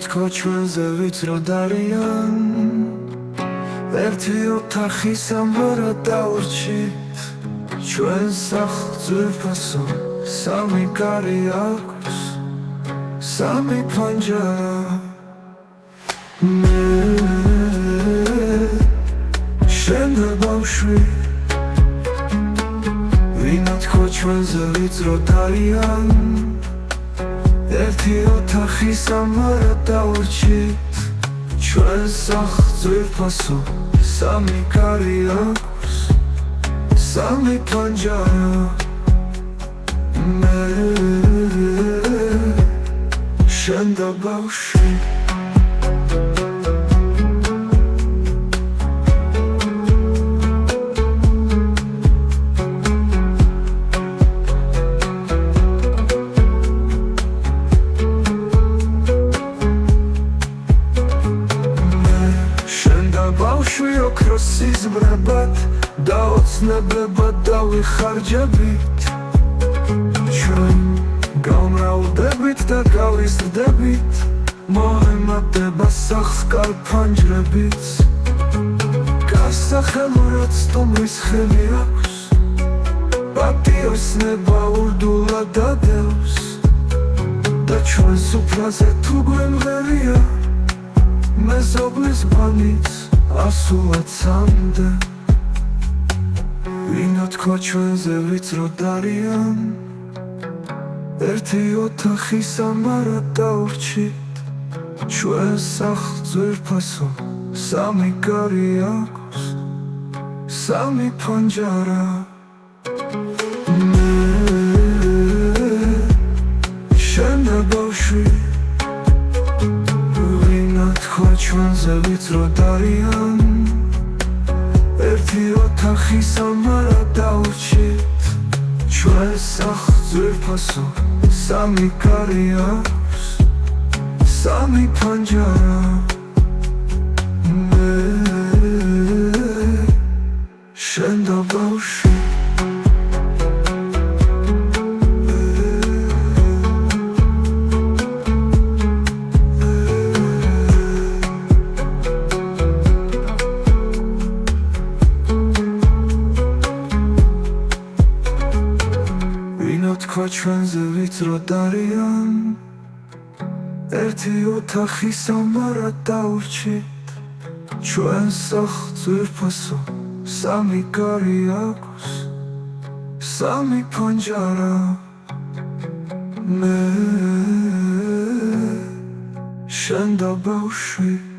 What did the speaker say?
თქო ჩვენზე ვიწრო დარიან ერთი ოთახი სამბარა დაურჩით ჩვენ სახელმწიფოსო სამი კარი აქვს სამი პანჯარა მე შენ და ბავშვი ვინა თქო ჩვენზე ვიწრო დარიან ერთი ოთახი სამბარა დაურჩით ჩვენ სახელმწიფოსო სამი კარი აქვს სამი პანჯარა მე შენ და ბავშვი ბავშვი ოქროს სიზმრებად და ოცნებებად დავიხარჯებით ჩვენ გამრავლდებით და გავიზრდებით მოემატება სახს კალფანჯრებით გასახელურად სტუმრის ხელი აქვს პატიოსნება ურდულად დადევს და ჩვენ სუფრაზე თუ გვემღერია მეზობლის ბანიც ასულაცამდე ვინა თქო ჩვენზე ვიწრო დარიან ერთი ოთახი სამბარა დაურჩით ჩვენ სახელმწიფოსო სამი კარი აქვს სამი პანჯარა მე შენ და ბავშვი თქო ჩვენზე ვიწრო დარიან ერთი ოთახი სამბარა დაურჩით ჩვენ სახელმწიფოსო სამი კარი აქვს სამი პანჯარა მე შენ და ბავშვი თქო ჩვენზე ვიწრო დარიან ერთი ოთახი სამბარა დაურჩით ჩვენ სახელმწიფოსო სამი კარი აქვს სამი პანჯარა მე შენ და ბავშვი